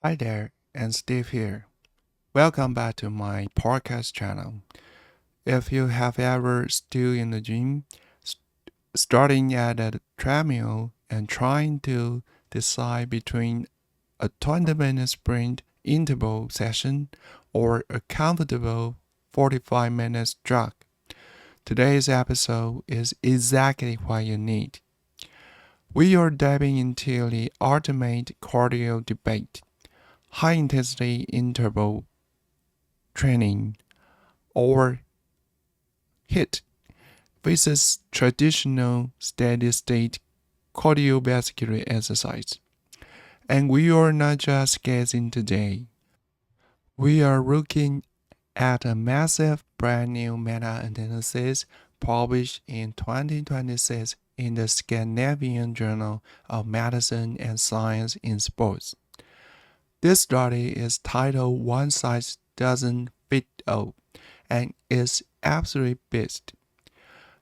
Hi there, and Steve here. Welcome back to my podcast channel. If you have ever stood in the gym, s- starting at a treadmill and trying to decide between a 20-minute sprint interval session or a comfortable 45 minutes jog, today's episode is exactly what you need. We are diving into the ultimate cardio debate: high intensity interval training, or HIIT, versus traditional steady state cardiovascular exercise. And we are not just guessing today. We are looking at a massive brand new meta analysis published in 2026 in the Scandinavian Journal of Medicine and Science in Sports. This study is titled One Size Doesn't Fit All and is absolutely beast.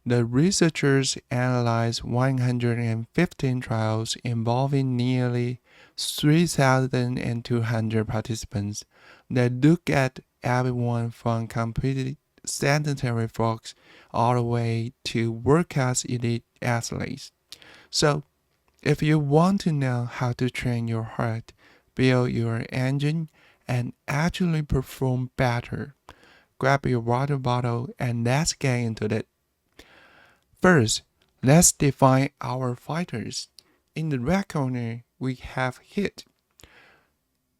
The researchers analyzed 115 trials involving nearly 3,200 participants that look at everyone from completely sedentary folks all the way to world-class elite athletes. So, if you want to know how to train your heart, build your engine, and actually perform better, grab your water bottle and let's get into it. First, let's define our fighters. In the red corner, we have HIIT,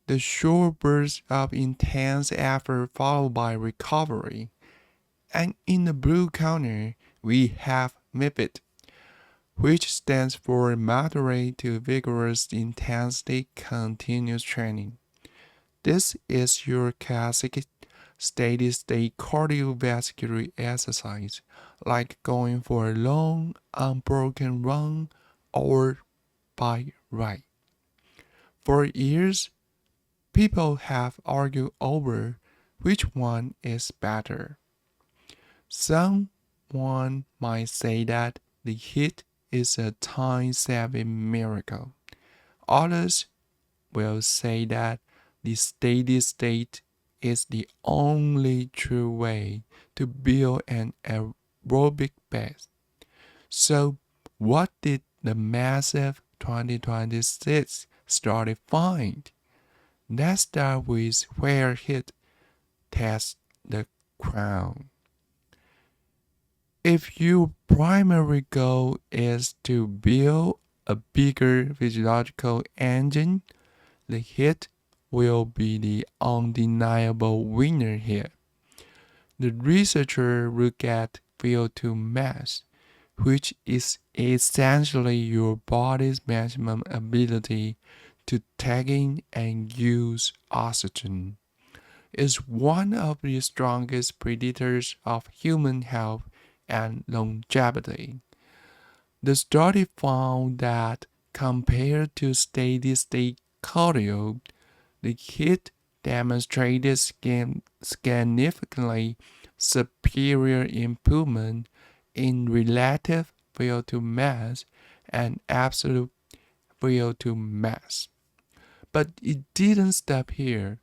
the short burst of intense effort followed by recovery. And in the blue corner, we have MIPIT, which stands for moderate to vigorous intensity continuous training. This is your classic steady state cardiovascular exercise, like going for a long, unbroken run or bike ride. For years, people have argued over which one is better. Someone might say that the HIIT is a time-saving miracle. Others will say that the steady state is the only true way to build an aerobic base. So, what did the massive 2026 study find? Let's start with where HIIT tests the crown. If your primary goal is to build a bigger physiological engine, the HIIT will be the undeniable winner here. The researcher look at VO2 max, which is essentially your body's maximum ability to take in and use oxygen. Is one of the strongest predictors of human health and longevity. The study found that compared to steady state cardio, the HIIT demonstrated significantly superior improvement in relative VO2 mass and absolute VO2 mass. But it didn't stop here.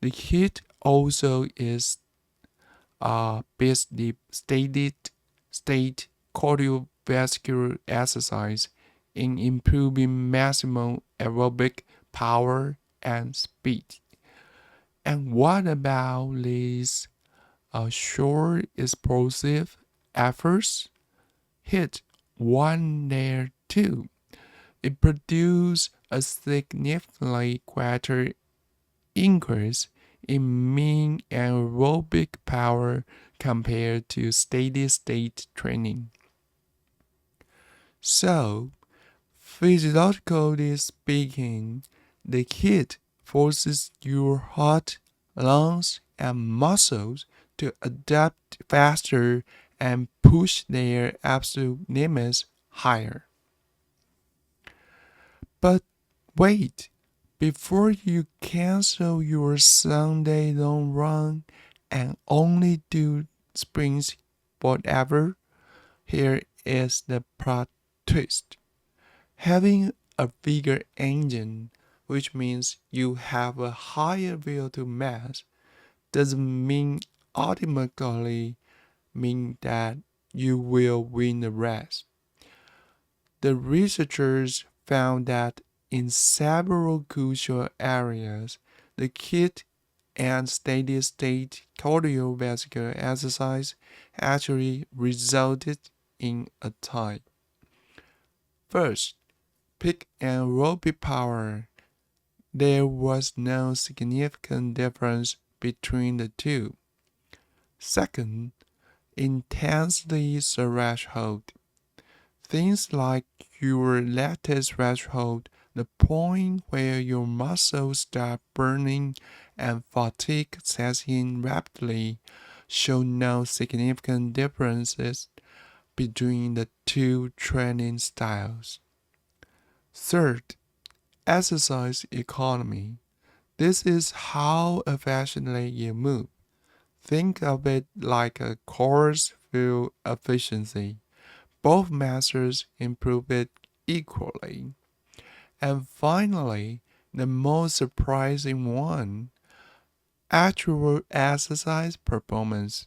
The HIIT also is based the steady state cardiovascular exercise in improving maximum aerobic power and speed. And what about these short explosive efforts? HIIT one there too. It produced a significantly greater increase in mean aerobic power compared to steady state training. So, physiologically speaking, the HIIT forces your heart, lungs, and muscles to adapt faster and push their absolute limits higher. But wait, before you cancel your Sunday long run and only do sprints whatever, here is the plot twist. Having a bigger engine which means you have a higher VO2 mass, doesn't mean automatically mean that you will win the race. The researchers found that in several crucial areas, the HIIT and steady-state cardiovascular exercise actually resulted in a tie. First, peak aerobic power. There was no significant difference between the two. Second, intensity threshold. Things like your lattice threshold, the point where your muscles start burning and fatigue sets in rapidly, show no significant differences between the two training styles. Third, exercise economy. This is how efficiently you move. Think of it like a course fuel efficiency. Both measures improve it equally. And finally, the most surprising one, actual exercise performance.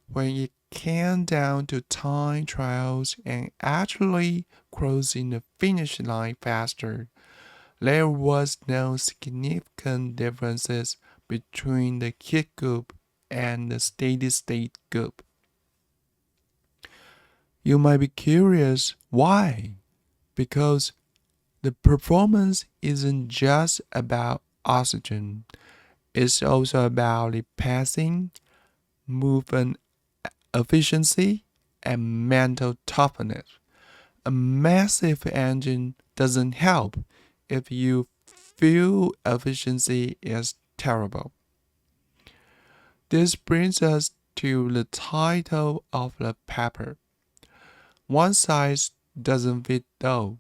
When it came down to time trials and actually crossing the finish line faster, there was no significant differences between the HIIT group and the steady-state group. You might be curious why? Because the performance isn't just about oxygen. It's also about the pacing, movement efficiency, and mental toughness. A massive engine doesn't help if your fuel efficiency is terrible. This brings us to the title of the paper. One size doesn't fit all.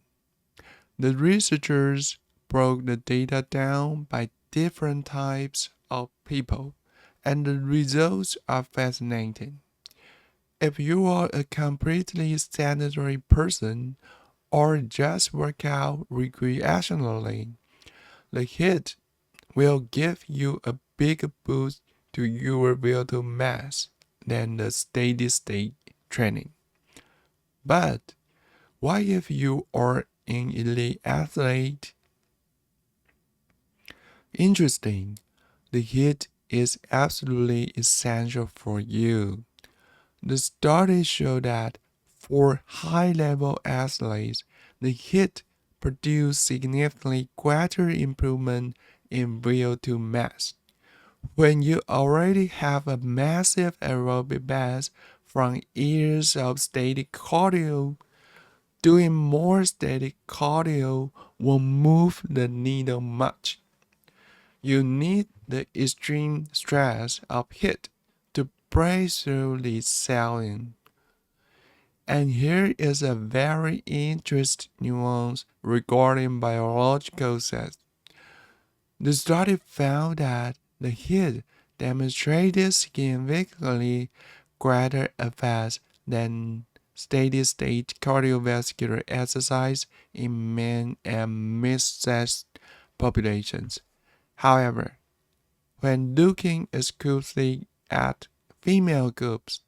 The researchers broke the data down by different types of people, and the results are fascinating. If you are a completely sedentary person or just work out recreationally, the HIIT will give you a bigger boost to your VO2 mass than the steady state training. But what if you are an elite athlete? Interesting, the HIIT is absolutely essential for you. The studies show that for high-level athletes, the HIIT produced significantly greater improvement in VO2 mass. When you already have a massive aerobic base from years of static cardio, doing more static cardio won't move the needle much. You need the extreme stress of HIIT to break through the ceiling. And here is a very interesting nuance regarding biological sex. The study found that the HIIT demonstrated significantly greater effects than steady-state cardiovascular exercise in men and mixed-sex populations. However, when looking exclusively at female groups,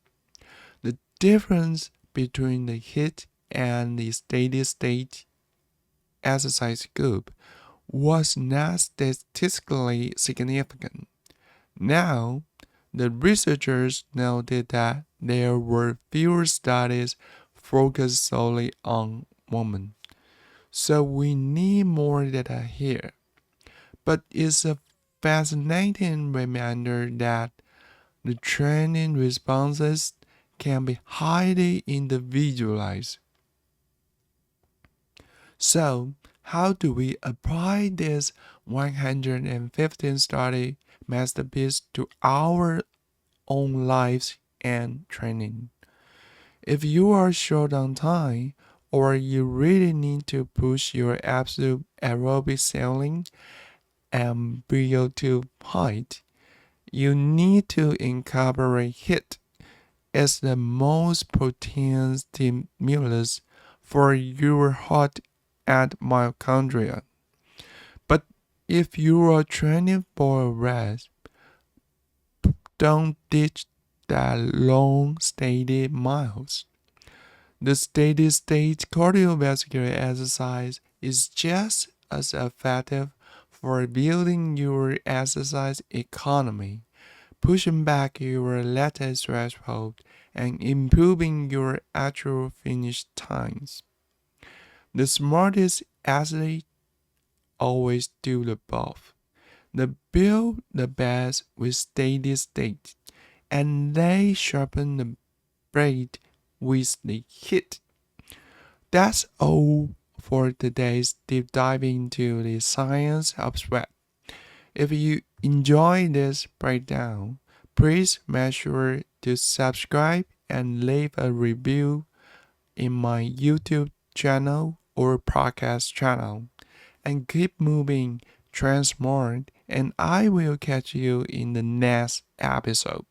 the difference between the HIIT and the steady-state exercise group was not statistically significant. Now, the researchers noted that there were fewer studies focused solely on women. So we need more data here. But it's a fascinating reminder that the training responses can be highly individualized. So, how do we apply this 115 study masterpiece to our own lives and training? If you are short on time, or you really need to push your absolute aerobic ceiling and VO2 height, you need to incorporate HIIT as the most potent stimulus for your heart and mitochondria. But If you are training for a race, don't ditch that long steady miles. The steady state cardiovascular exercise is just as effective for building your exercise economy, pushing back your latest threshold, and improving your actual finish times. The smartest athletes always do the both. They build the best with steady state, and they sharpen the blade with the HIIT. That's all for today's deep dive into the science of sweat. If you enjoy this breakdown, please make sure to subscribe and leave a review in my YouTube channel or podcast channel. And keep moving, transform, and I will catch you in the next episode.